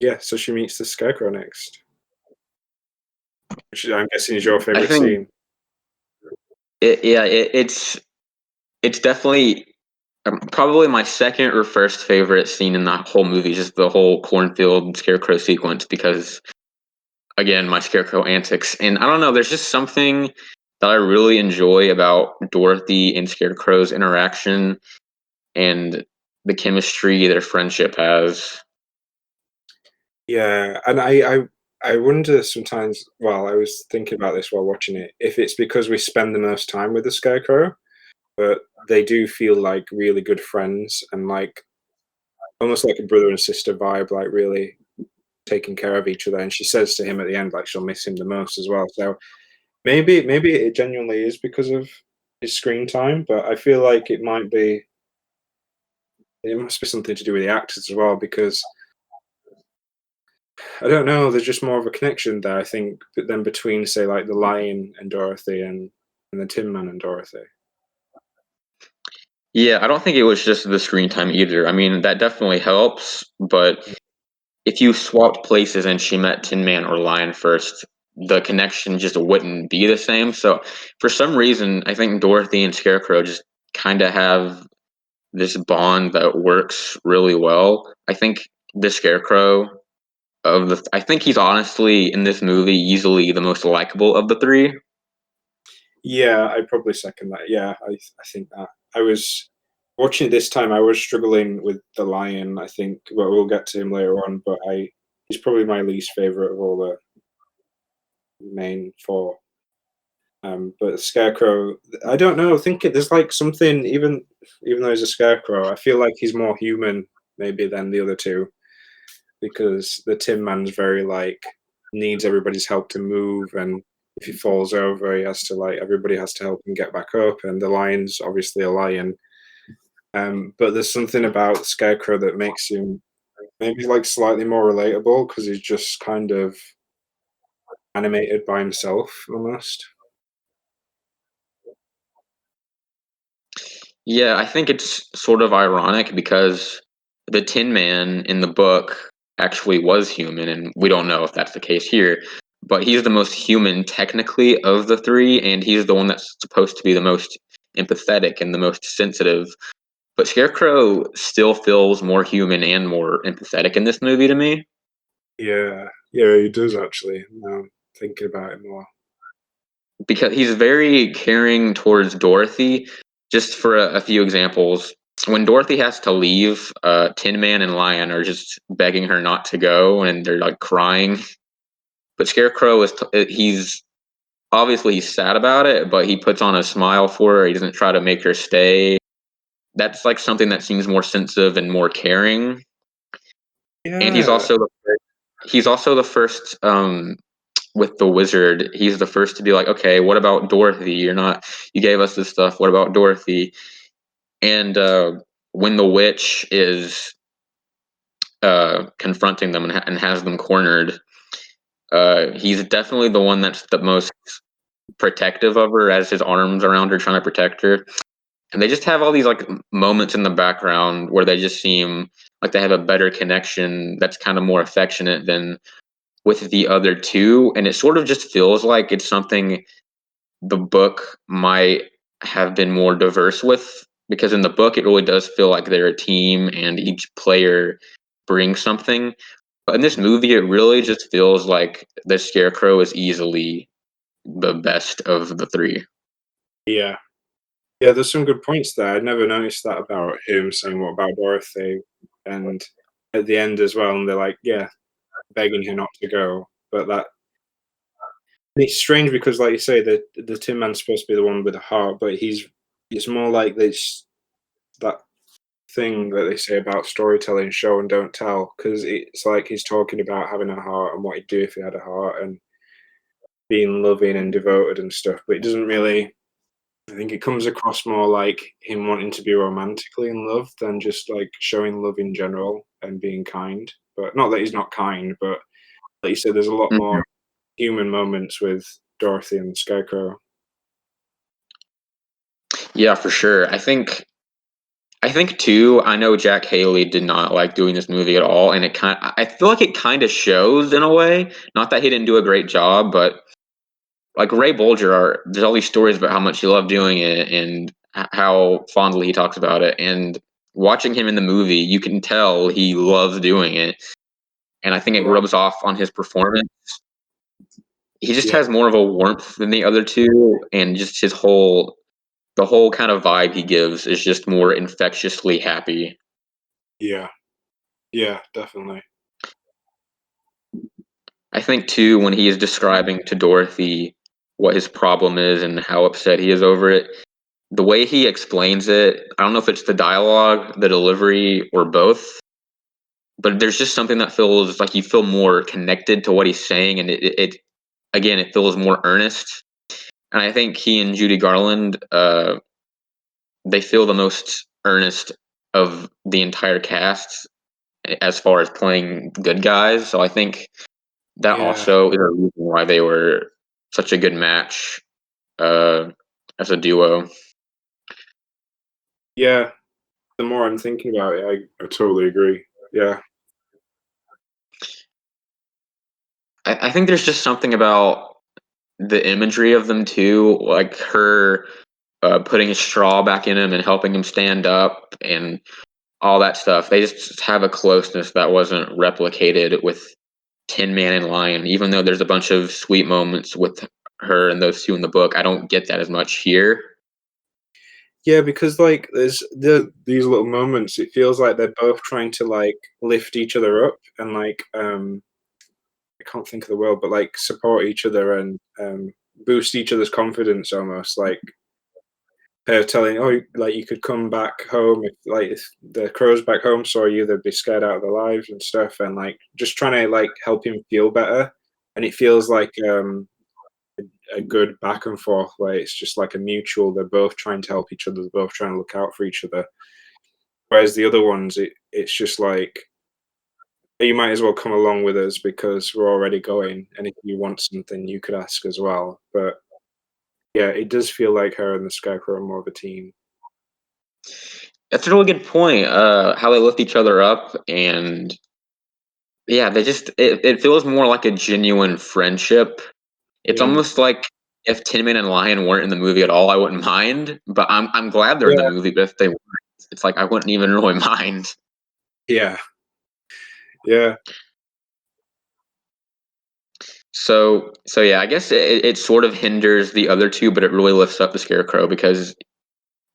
Yeah, so she meets the Scarecrow next, which I'm guessing is your I favorite think scene. it's definitely probably my second or first favorite scene in that whole movie, just the whole cornfield scarecrow sequence, because again, my scarecrow antics. And I don't know, there's just something that I really enjoy about Dorothy and Scarecrow's interaction and the chemistry their friendship has. Yeah, and I wonder sometimes. Well, I was thinking about this while watching it. If it's because we spend the most time with the Scarecrow, but they do feel like really good friends and like almost like a brother and sister vibe, like really taking care of each other. And she says to him at the end, like she'll miss him the most as well. So maybe it genuinely is because of his screen time, but I feel like it must be something to do with the actors as well because I don't know. There's just more of a connection there, I think, than between, say, like the Lion and Dorothy and the Tin Man and Dorothy. Yeah, I don't think it was just the screen time either. I mean, that definitely helps, but if you swapped places and she met Tin Man or Lion first, the connection just wouldn't be the same. So for some reason, I think Dorothy and Scarecrow just kind of have this bond that works really well. I think the Scarecrow I think he's honestly in this movie easily the most likable of the three. Yeah, I'd probably second that. Yeah, I think that. I was watching it this time. I was struggling with the Lion. I think, but we'll get to him later on. But he's probably my least favorite of all the main four. But Scarecrow, I don't know. I think there's like something even though he's a Scarecrow, I feel like he's more human maybe than the other two because the Tin Man's very like needs everybody's help to move, and if he falls over, he has to like everybody has to help him get back up. And the Lion's obviously a lion, but there's something about Scarecrow that makes him maybe like slightly more relatable because he's just kind of animated by himself almost. Yeah, I think it's sort of ironic because the Tin Man in the book actually was human, and we don't know if that's the case here. But he's the most human technically of the three, and he's the one that's supposed to be the most empathetic and the most sensitive. But Scarecrow still feels more human and more empathetic in this movie to me Yeah, yeah, he does actually. Now I'm thinking about it more. because he's very caring towards Dorothy. Just for a few examples, when Dorothy has to leave, Tin Man and Lion are just begging her not to go, and they're like crying. But Scarecrow he's obviously he's sad about it, but he puts on a smile for her. He doesn't try to make her stay. That's like something that seems more sensitive and more caring. And Yeah, he's also the first with the wizard. He's the first to be like, okay, what about Dorothy? You gave us this stuff. What about Dorothy? And when the witch is confronting them and has them cornered, he's definitely the one that's the most protective of her, as his arms around her trying to protect her. And they just have all these like moments in the background where they just seem like they have a better connection that's kind of more affectionate than with the other two. And it sort of just feels like it's something the book might have been more diverse with, because in the book it really does feel like they're a team and each player brings something. But in this movie, it really just feels like the Scarecrow is easily the best of the three. yeah, yeah. There's some good points there. I'd never noticed that about him saying what about Dorothy, and at the end as well. And they're like, yeah, begging her not to go. But that it's strange because, like you say, the Tin Man's supposed to be the one with the heart, but it's more like this that thing that they say about storytelling, show and don't tell, because it's like he's talking about having a heart and what he'd do if he had a heart and being loving and devoted and stuff, but it doesn't really. I think it comes across more like him wanting to be romantically in love than just like showing love in general and being kind. But not that he's not kind, but like you said, there's a lot Mhm. more human moments with Dorothy and Scarecrow. Yeah, for sure. I think I think too. I know Jack Haley did not like doing this movie at all, and I feel like it kind of shows in a way. Not that he didn't do a great job, but like Ray Bolger, there's all these stories about how much he loved doing it and how fondly he talks about it. And watching him in the movie, you can tell he loves doing it, and I think it Yeah, rubs off on his performance. He just yeah, has more of a warmth than the other two, and just the whole kind of vibe he gives is just more infectiously happy. yeah, yeah, definitely. I think too when he is describing to Dorothy what his problem is and how upset he is over it, the way he explains it, I don't know if it's the dialogue, the delivery, or both, but there's just something that feels like you feel more connected to what he's saying, and it again it feels more earnest. And I think he and Judy Garland, they feel the most earnest of the entire cast as far as playing good guys. So I think that Yeah, also is a reason why they were such a good match uh, as a duo. yeah. The more I'm thinking about it, I totally agree. Yeah, I think there's just something about the imagery of them too, like her putting a straw back in him and helping him stand up and all that stuff. They just have a closeness that wasn't replicated with Tin Man and Lion. Even though there's a bunch of sweet moments with her and those two in the book, I don't get that as much here. yeah, because like there's these little moments. It feels like they're both trying to like lift each other up and like I can't think of the word, but like support each other and boost each other's confidence almost. Like her telling, oh, like you could come back home if the crows back home saw you, they'd be scared out of their lives and stuff, and like just trying to like help him feel better. And it feels like a good back and forth where it's just like a mutual. They're both trying to help each other. They're both trying to look out for each other. Whereas the other ones, it's just like you might as well come along with us because we're already going. And if you want something, you could ask as well. But yeah, it does feel like her and the Scarecrow are more of a team. That's a really good point. How they lift each other up, and yeah, it feels more like a genuine friendship. It's Mm. almost like if Tin Man and Lion weren't in the movie at all, I wouldn't mind. But I'm glad they're in the Yeah, movie. But if they weren't, it's like I wouldn't even really mind. yeah, yeah, So yeah, I guess it sort of hinders the other two, but it really lifts up the Scarecrow because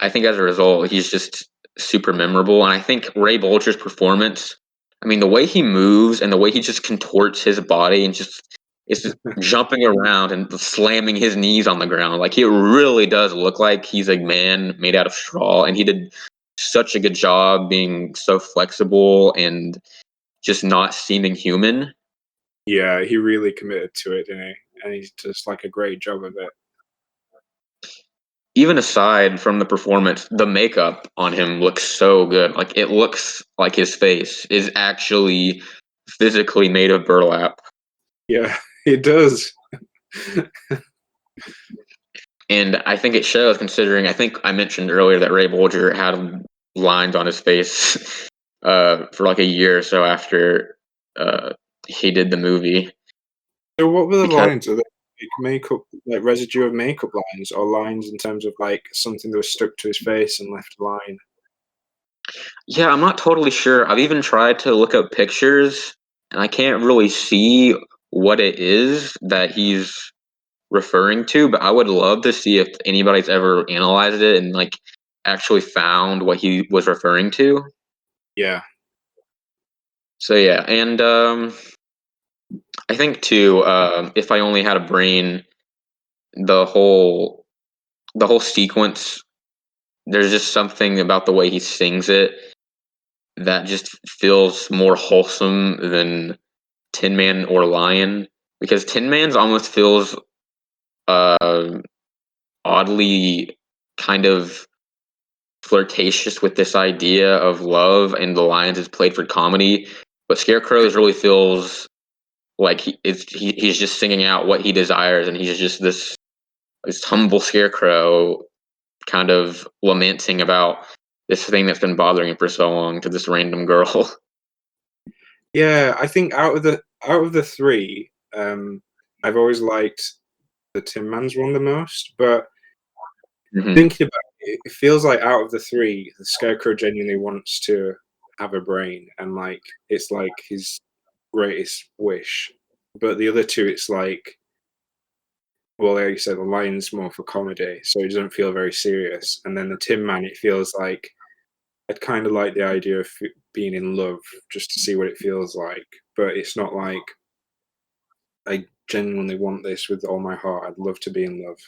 I think as a result, he's just super memorable. And I think Ray Bolger's performance, I mean, the way he moves and the way he just contorts his body and just is just jumping around and slamming his knees on the ground, like it really does look like he's a man made out of straw. And he did such a good job being so flexible and just not seeming human. yeah. He really committed to it, didn't he? And he's just like a great job of it. Even aside from the performance, the makeup on him looks so good. Like it looks like his face is actually physically made of burlap. Yeah, it does. And I think it shows considering I think I mentioned earlier that Ray Bolger had lines on his face for like a year or so after he did the movie So, what were the because lines? Are they like makeup, like residue of makeup lines, or lines in terms of like something that was stuck to his face and left a line? yeah, I'm not totally sure. I've even tried to look up pictures and I can't really see what it is that he's referring to, but I would love to see if anybody's ever analyzed it and like actually found what he was referring to. Yeah, So yeah, and I think too, if I only had a brain, the whole the whole sequence, there's just something about the way he sings it that just feels more wholesome than Tin Man or Lion, because Tin Man's almost feels uh, oddly kind of flirtatious with this idea of love, and the Lions is played for comedy. But Scarecrow's really feels like he's just singing out what he desires, and he's just this humble scarecrow, kind of lamenting about this thing that's been bothering him for so long to this random girl. Yeah, I think out of the three, I've always liked the Tin Man's one the most. But Hmm. thinking about it, it feels like out of the three, the Scarecrow genuinely wants to have a brain, and like it's like his greatest wish. But the other two, it's like, well, like you said, the lion's more for comedy, so it doesn't feel very serious. And then the Tin Man, it feels like I'd kind of like the idea of being in love just to see what it feels like, but it's not like I genuinely want this with all my heart. I'd love to be in love,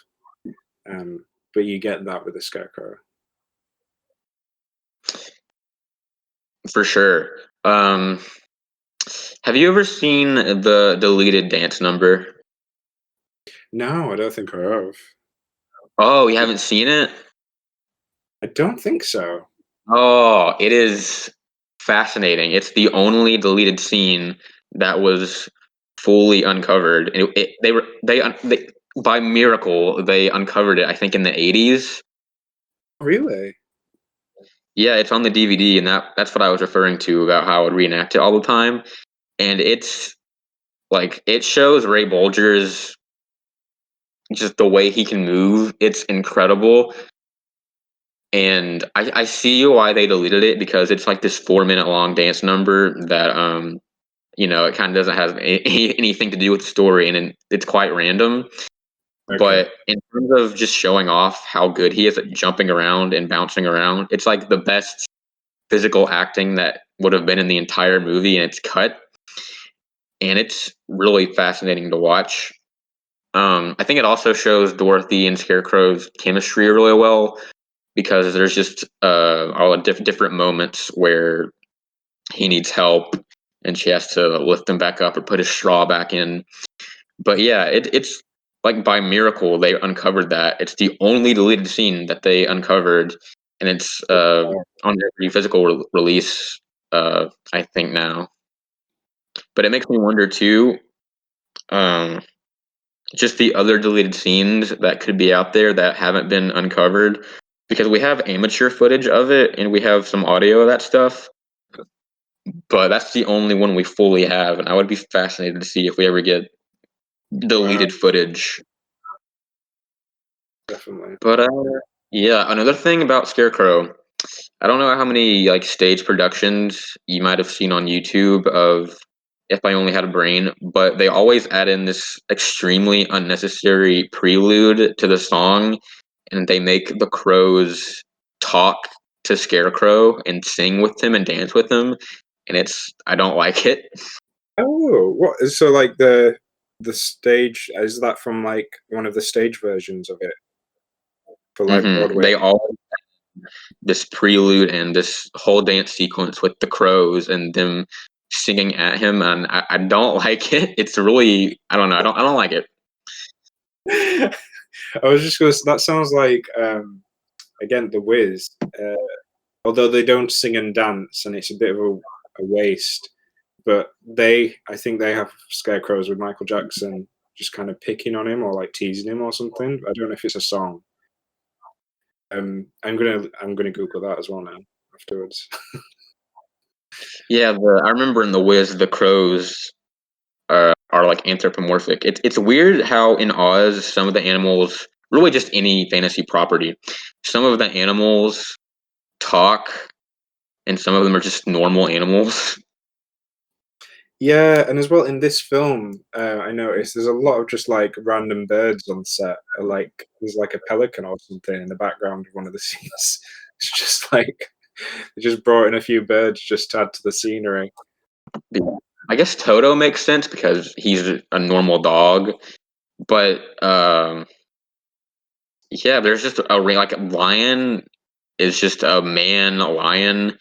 but you get that with the Scarecrow. For sure. Um, have you ever seen the deleted dance number? No, I don't think I have. Oh, you haven't seen it? I don't think so. Oh, it is fascinating. It's the only deleted scene that was fully uncovered. They by miracle they uncovered it. I think in the 80s. Really? Yeah, it's on the DVD, and that's what I was referring to about how I would reenact it all the time. And it's like it shows Ray Bolger's just the way he can move. It's incredible. And I see why they deleted it because it's like this 4 minute long dance number that it kind of doesn't have anything to do with the story, and it's quite random. Okay. But in terms of just showing off how good he is at jumping around and bouncing around, it's like the best physical acting that would have been in the entire movie, and it's cut, and it's really fascinating to watch. I think it also shows Dorothy and Scarecrow's chemistry really well because there's just all different moments where he needs help and she has to lift him back up or put his straw back in. But yeah, it's like by miracle they uncovered that. It's the only deleted scene that they uncovered, and it's on every physical release. I think now, but it makes me wonder too. Um, just the other deleted scenes that could be out there that haven't been uncovered because we have amateur footage of it and we have some audio of that stuff, but that's the only one we fully have, and I would be fascinated to see if we ever get Wow, deleted footage. definitely. But yeah, another thing about Scarecrow, I don't know how many like stage productions you might have seen on YouTube of If I Only Had a Brain, but they always add in this extremely unnecessary prelude to the song, and they make the crows talk to Scarecrow and sing with him and dance with him, and I don't like it. Oh, what? So like the stage is that from like one of the stage versions of it for like Broadway? They all this prelude and this whole dance sequence with the crows and them singing at him, and I don't like it. It's really I don't know. I don't like it. I was just gonna. That sounds like again the Wiz. Uh, Although they don't sing and dance, and it's a bit of a waste. But I think they have scarecrows with Michael Jackson just kind of picking on him or like teasing him or something. I don't know if it's a song. I'm gonna Google that as well now afterwards. Yeah, I remember in The Wiz, the crows are like anthropomorphic. It's weird how in Oz some of the animals, really just any fantasy property, some of the animals talk, and some of them are just normal animals. Yeah, and as well in this film, I noticed there's a lot of just like random birds on set. Like there's like a pelican or something in the background of one of the scenes. It's just like they just brought in a few birds just to add to the scenery. Yeah. I guess Toto makes sense because he's a normal dog, but yeah, there's just like a lion is just a man a lion,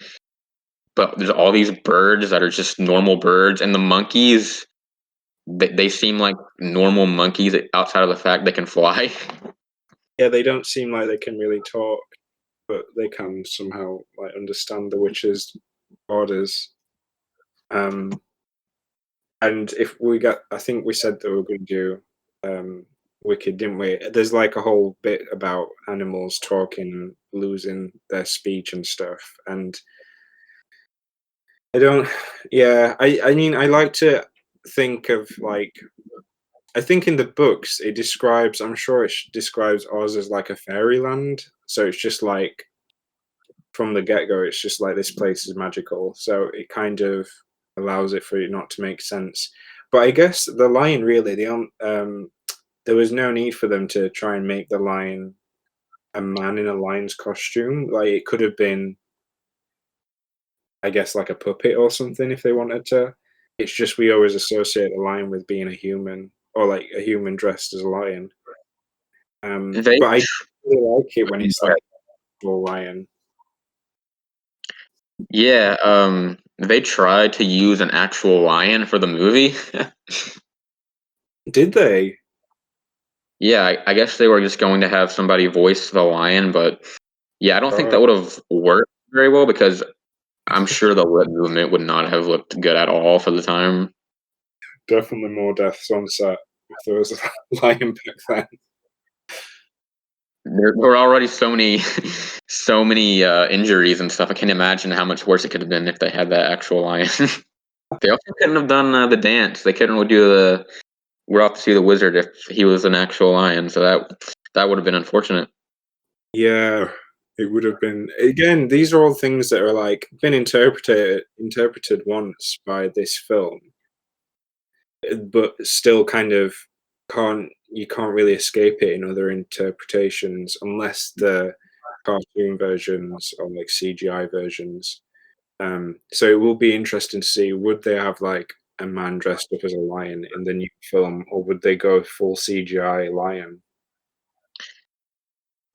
but there's all these birds that are just normal birds, and the monkeys they seem like normal monkeys outside of the fact they can fly. Yeah, they don't seem like they can really talk, but they can somehow like understand the witch's orders. Um, and if we got, I think we said that we are going to do um, Wicked, didn't we? There's like a whole bit about animals talking and losing their speech and stuff. And I don't, yeah, I mean, I like to think of like, I think in the books it describes, I'm sure it describes Oz as like a fairyland. So it's just like from the get go, it's just like this place is magical. So it kind of allows it for it not to make sense. But I guess the lion really, there was no need for them to try and make the lion a man in a lion's costume. Like it could have been, I guess, like a puppet or something if they wanted to. It's just we always associate a lion with being a human or like a human dressed as a lion. They But I really like it when it's like a full lion. Yeah, they tried to use an actual lion for the movie. Did they? Yeah, I guess they were just going to have somebody voice the lion, but yeah, I don't think Oh, that would have worked very well because I'm sure the lip movement would not have looked good at all for the time. definitely more deaths on set if there was a lion back then. There were already so many, so many injuries and stuff. I can't imagine how much worse it could have been if they had that actual lion. They also couldn't have done the dance. They couldn't do the "We're off to see the wizard" if he was an actual lion. So that would have been unfortunate. Yeah, it would have been again, these are all things that are like been interpreted once by this film, but still kind of can't really escape it in other interpretations unless the cartoon versions or like CGI versions. So it will be interesting to see would they have like a man dressed up as a lion in the new film, or would they go full CGI lion?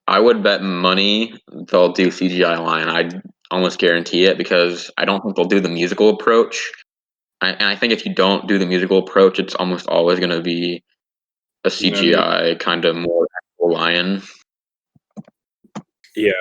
I would bet money they'll do CGI lion. I'd almost guarantee it because I don't think they'll do the musical approach. And I think if you don't do the musical approach, it's almost always going to be a No, CGI kind of more actual lion. yeah,